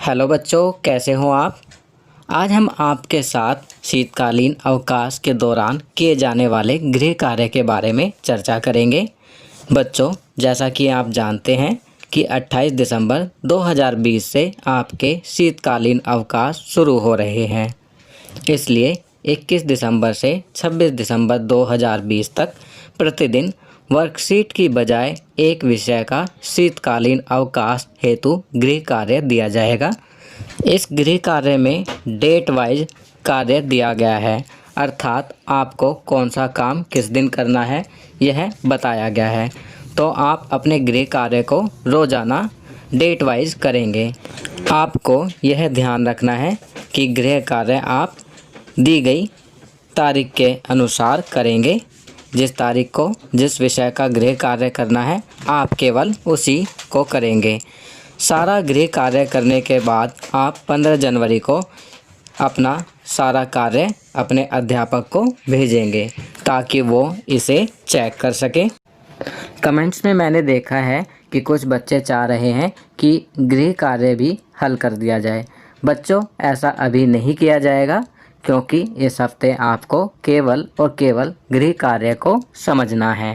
Hello बच्चों, कैसे हो आप। आज हम आपके साथ शीतकालीन अवकाश के दौरान किए जाने वाले गृह कार्य के बारे में चर्चा करेंगे। बच्चों, जैसा कि आप जानते हैं कि 28 दिसंबर 2020 से आपके शीतकालीन अवकाश शुरू हो रहे हैं। इसलिए 21 दिसंबर से 26 दिसंबर 2020 तक प्रतिदिन वर्कशीट की बजाय एक विषय का शीतकालीन अवकाश हेतु गृह कार्य दिया जाएगा। इस गृह कार्य में डेट वाइज कार्य दिया गया है, अर्थात आपको कौन सा काम किस दिन करना है यह बताया गया है। तो आप अपने गृह कार्य को रोज़ाना डेट वाइज करेंगे। आपको यह ध्यान रखना है कि गृह कार्य आप दी गई तारीख के अनुसार करेंगे। जिस तारीख को जिस विषय का गृह कार्य करना है आप केवल उसी को करेंगे। सारा गृह कार्य करने के बाद आप 15 जनवरी को अपना सारा कार्य अपने अध्यापक को भेजेंगे ताकि वो इसे चेक कर सके। कमेंट्स में मैंने देखा है कि कुछ बच्चे चाह रहे हैं कि गृह कार्य भी हल कर दिया जाए। बच्चों, ऐसा अभी नहीं किया जाएगा क्योंकि इस हफ्ते आपको केवल और केवल गृह कार्य को समझना है।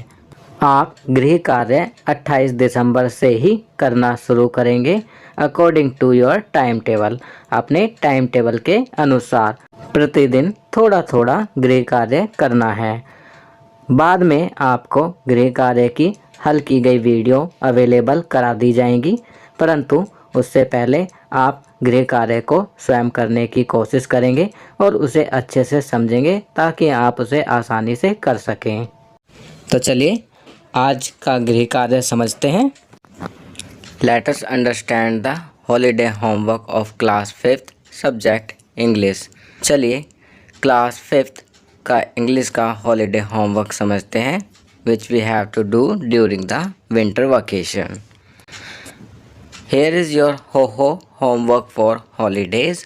आप गृह कार्य 28 दिसंबर से ही करना शुरू करेंगे according to your time table. अपने टाइम टेबल के अनुसार प्रतिदिन थोड़ा थोड़ा गृह कार्य करना है। बाद में आपको गृह कार्य की हल की गई वीडियो अवेलेबल करा दी जाएंगी, परंतु उससे पहले आप गृह कार्य को स्वयं करने की कोशिश करेंगे और उसे अच्छे से समझेंगे ताकि आप उसे आसानी से कर सकें। तो चलिए आज का गृह कार्य समझते हैं। Let us understand the holiday homework of class 5th subject English. चलिए क्लास 5th का इंग्लिश का हॉलीडे होमवर्क समझते हैं, which we have to do during the winter vacation. Here is your ho-ho homework for holidays.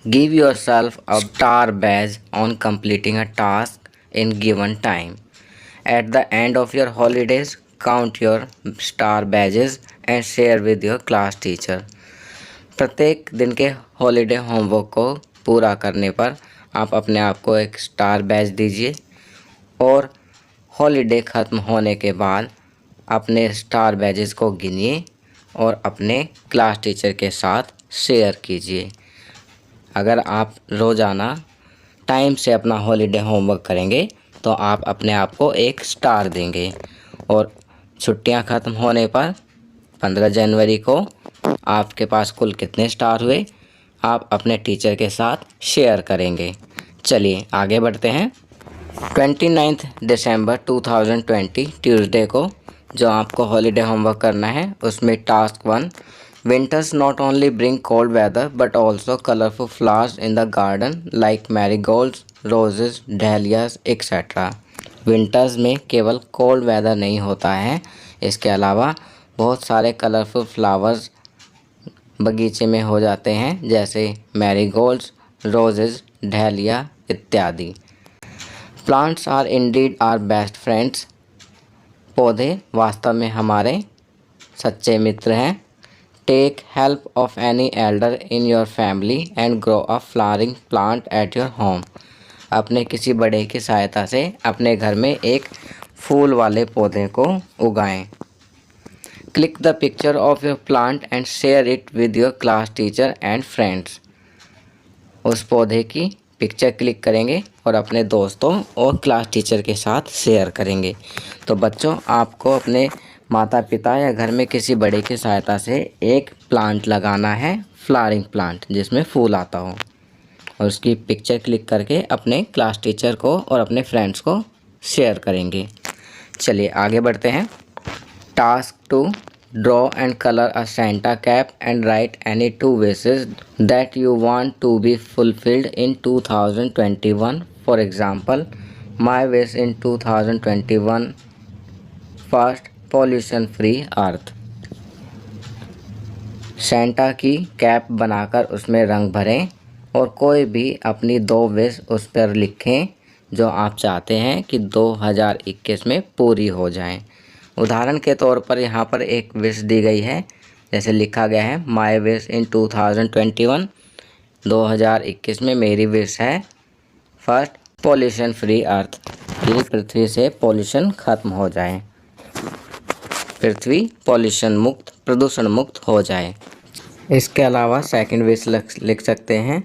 Give yourself a star badge on completing a task in given time. At the end of your holidays, count your star badges and share with your class teacher. प्रत्येक दिन के holiday homework को पूरा करने पर आप अपने आप को एक स्टार बैज दीजिए और हॉलीडे ख़त्म होने के बाद अपने स्टार बैजेस को गिनिए और अपने क्लास टीचर के साथ शेयर कीजिए। अगर आप रोज़ाना टाइम से अपना हॉलीडे होमवर्क करेंगे तो आप अपने आप को एक स्टार देंगे और छुट्टियां ख़त्म होने पर 15 जनवरी को आपके पास कुल कितने स्टार हुए आप अपने टीचर के साथ शेयर करेंगे। चलिए आगे बढ़ते हैं। 29 दिसंबर 2020 ट्यूसडे को जो आपको हॉलीडे होमवर्क करना है उसमें task 1, winters not only bring cold weather but also colourful flowers in the garden like marigolds, roses, dahlias etcetera. Winters में केवल कोल्ड वेदर नहीं होता है, इसके अलावा बहुत सारे कलरफुल फ्लावर्स बगीचे में हो जाते हैं जैसे मैरीगोल्ड्स, रोजेस, डहलिया इत्यादि। Plants are indeed our best friends. पौधे वास्तव में हमारे सच्चे मित्र हैं। Take help of any elder in your family and grow a flowering plant at your home. अपने किसी बड़े की सहायता से अपने घर में एक फूल वाले पौधे को उगाएं। Click the picture of your plant and share it with your class teacher and friends. उस पौधे की पिक्चर क्लिक करेंगे और अपने दोस्तों और क्लास टीचर के साथ शेयर करेंगे। तो बच्चों, आपको अपने माता पिता या घर में किसी बड़े की सहायता से एक प्लांट लगाना है, फ्लावरिंग प्लांट जिसमें फूल आता हो, और उसकी पिक्चर क्लिक करके अपने क्लास टीचर को और अपने फ्रेंड्स को शेयर करेंगे। चलिए आगे बढ़ते हैं। Task 2, draw and color a Santa cap and write any 2 wishes that you want to be fulfilled in 2021. For example, my wish in 2021, first, pollution free earth. Santa की कैप बनाकर उसमें रंग भरें और कोई भी अपनी 2 विश उस पर लिखें जो आप चाहते हैं कि 2021 में पूरी हो जाएं। उदाहरण के तौर पर यहाँ पर एक विश दी गई है जैसे लिखा गया है माई विश इन 2021, 2021 में मेरी विश है फर्स्ट पॉल्यूशन फ्री अर्थ, कि पृथ्वी से पॉल्यूशन खत्म हो जाए, पृथ्वी पॉल्यूशन मुक्त, प्रदूषण मुक्त हो जाए। इसके अलावा सेकंड विश लिख सकते हैं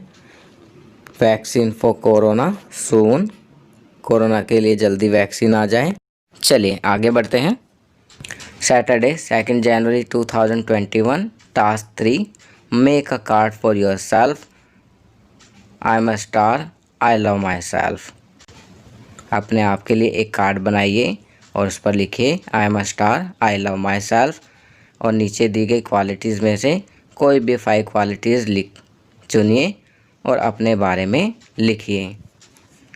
vaccine for corona soon, corona के लिए जल्दी वैक्सीन आ जाए। चलिए आगे बढ़ते हैं। Saturday 2 January 2021, task 3, make a card for your self, I am a star, I love my self. अपने आप के लिए एक कार्ड बनाइए और उस पर लिखिए I am a star, I love my self, और नीचे दी गई क्वालिटीज़ में से कोई भी 5 क्वालिटीज़ चुनिए और अपने बारे में लिखिए।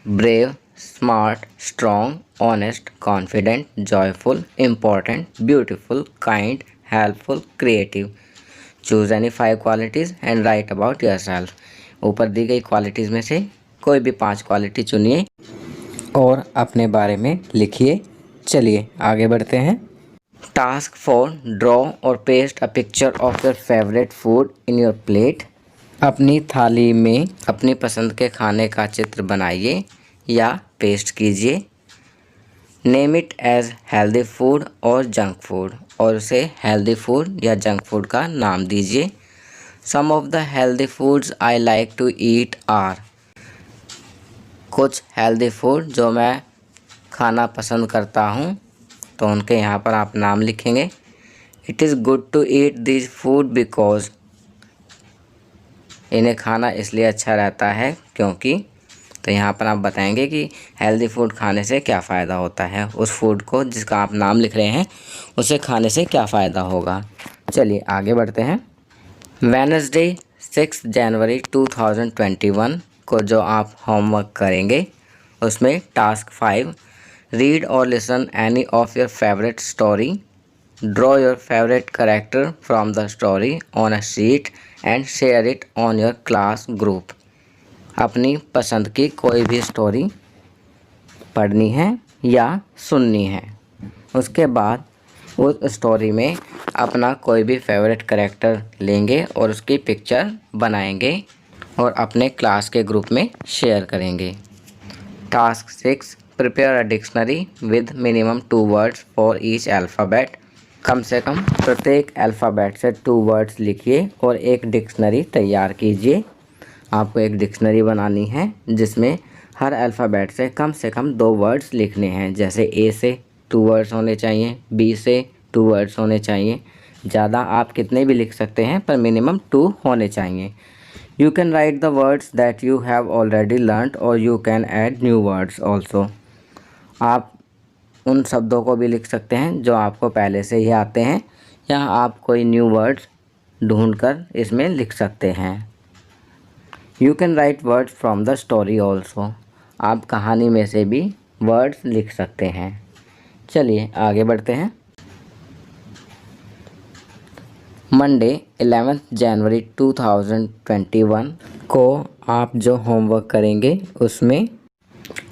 Brave, smart, strong, honest, confident, joyful, important, beautiful, kind, helpful, creative. Choose any 5 qualities and write about yourself. ऊपर दी गई क्वालिटीज़ में से कोई भी 5 क्वालिटी चुनिए और अपने बारे में लिखिए। चलिए आगे बढ़ते हैं। टास्क 4, ड्रॉ और paste a picture of your favourite food in your plate. अपनी थाली में अपनी पसंद के खाने का चित्र बनाइए या पेस्ट कीजिए। Name it as healthy food और जंक फूड, और उसे हेल्दी फूड या जंक फूड का नाम दीजिए। Some of the healthy foods I like to eat are. कुछ हेल्दी फूड जो मैं खाना पसंद करता हूँ, तो उनके यहाँ पर आप नाम लिखेंगे। It is good to eat this food because, इन्हें खाना इसलिए अच्छा रहता है क्योंकि, तो यहाँ पर आप बताएंगे कि हेल्दी फूड खाने से क्या फ़ायदा होता है, उस फूड को जिसका आप नाम लिख रहे हैं उसे खाने से क्या फ़ायदा होगा। चलिए आगे बढ़ते हैं। वेडनेसडे 6 जनवरी 2021 को जो आप होमवर्क करेंगे उसमें टास्क 5, रीड और listen any of your favourite story, draw your favourite character from the story on a sheet and share it on your class group. अपनी पसंद की कोई भी स्टोरी पढ़नी है या सुननी है, उसके बाद उस स्टोरी में अपना कोई भी फेवरेट कैरेक्टर लेंगे और उसकी पिक्चर बनाएंगे और अपने क्लास के ग्रुप में शेयर करेंगे। Task 6, prepare a dictionary with minimum 2 words for each alphabet. कम से कम प्रत्येक अल्फ़ाबेट से 2 वर्ड्स लिखिए और एक डिक्शनरी तैयार कीजिए। आपको एक डिक्शनरी बनानी है जिसमें हर अल्फ़ाबेट से कम 2 वर्ड्स लिखने हैं। जैसे ए से 2 वर्ड्स होने चाहिए, बी से 2 वर्ड्स होने चाहिए। ज़्यादा आप कितने भी लिख सकते हैं पर मिनिमम 2 होने चाहिए। You can write the words that you have already learned और you can add new words also. आप उन शब्दों को भी लिख सकते हैं जो आपको पहले से ही आते हैं, या आप कोई न्यू वर्ड्स ढूंढकर इसमें लिख सकते हैं। You can right words from the story also. आप कहानी में से भी वर्ड्स लिख सकते हैं। चलिए आगे बढ़ते हैं। मंडे 11 जनवरी 2021 को आप जो होमवर्क करेंगे उसमें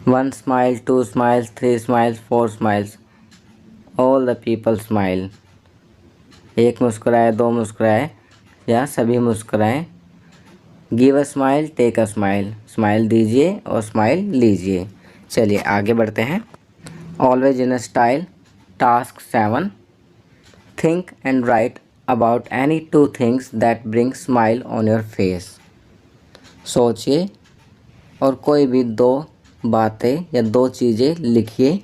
1 smile, 2 smiles, 3 smiles, 4 smiles, all the people smile. एक मुस्कुराए, 2 मुस्कुराए या सभी मुस्कुराएं। Give a smile, take a smile. Smile दीजिए और स्माइल लीजिए। चलिए आगे बढ़ते हैं। Always in a style. Task 7, think and write about any 2 things that bring smile on your face. सोचिए और कोई भी 2 बातें या 2 चीज़ें लिखिए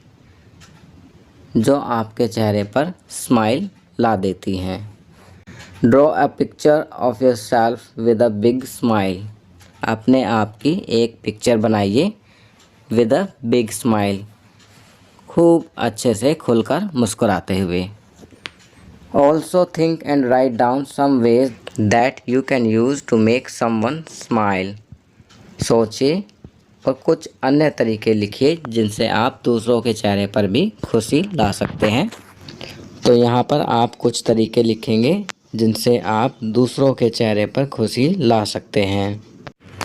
जो आपके चेहरे पर स्माइल ला देती हैं। Draw a picture of your self with a big smile. अपने आप की एक पिक्चर बनाइए विद अ बिग स्माइल, खूब अच्छे से खुलकर मुस्कुराते हुए। Also think and write down some ways that you can use to make someone smile. सोचिए और कुछ अन्य तरीके लिखिए जिनसे आप दूसरों के चेहरे पर भी खुशी ला सकते हैं। तो यहाँ पर आप कुछ तरीके लिखेंगे जिनसे आप दूसरों के चेहरे पर खुशी ला सकते हैं।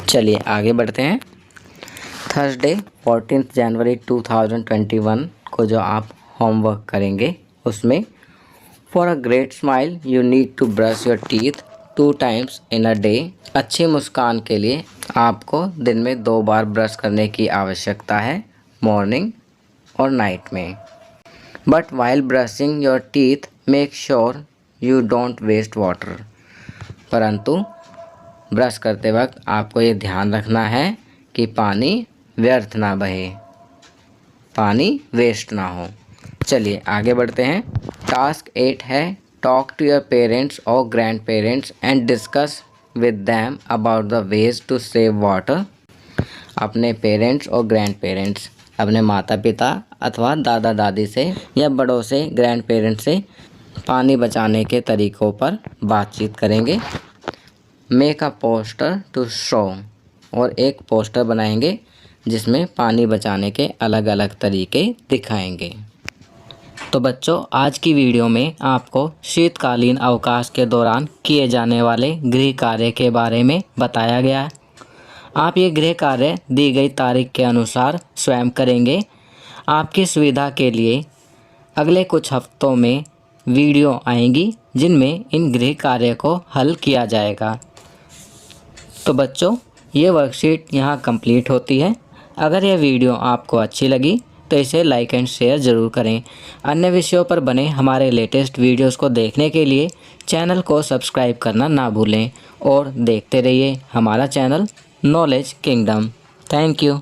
चलिए आगे बढ़ते हैं। थर्सडे 14 जनवरी 2021 को जो आप होमवर्क करेंगे उसमें for a great smile you need to brush your teeth 2 times in a day. अच्छी मुस्कान के लिए आपको दिन में 2 बार ब्रश करने की आवश्यकता है, मॉर्निंग और नाइट में। But while brushing your teeth make sure you don't waste water. परंतु ब्रश करते वक्त आपको ये ध्यान रखना है कि पानी व्यर्थ ना बहे, पानी वेस्ट ना हो। चलिए आगे बढ़ते हैं। टास्क 8 है टॉक टू योर पेरेंट्स और grandparents and discuss with them about the ways to save water. अपने पेरेंट्स और ग्रैंड पेरेंट्स, अपने माता पिता अथवा दादा दादी से या बड़ों से, ग्रैंड पेरेंट्स से पानी बचाने के तरीक़ों पर बातचीत करेंगे। Make a poster to show, और एक पोस्टर बनाएंगे जिसमें पानी बचाने के अलग अलग तरीके दिखाएंगे। तो बच्चों, आज की वीडियो में आपको शीतकालीन अवकाश के दौरान किए जाने वाले गृह कार्य के बारे में बताया गया है। आप ये गृह कार्य दी गई तारीख के अनुसार स्वयं करेंगे। आपकी सुविधा के लिए अगले कुछ हफ्तों में वीडियो आएंगी जिनमें इन गृह कार्य को हल किया जाएगा। तो बच्चों, ये वर्कशीट यहाँ कंप्लीट होती है। अगर यह वीडियो आपको अच्छी लगी तो इसे लाइक एंड शेयर ज़रूर करें। अन्य विषयों पर बने हमारे लेटेस्ट वीडियोस को देखने के लिए चैनल को सब्सक्राइब करना ना भूलें और देखते रहिए हमारा channel knowledge kingdom. Thank you.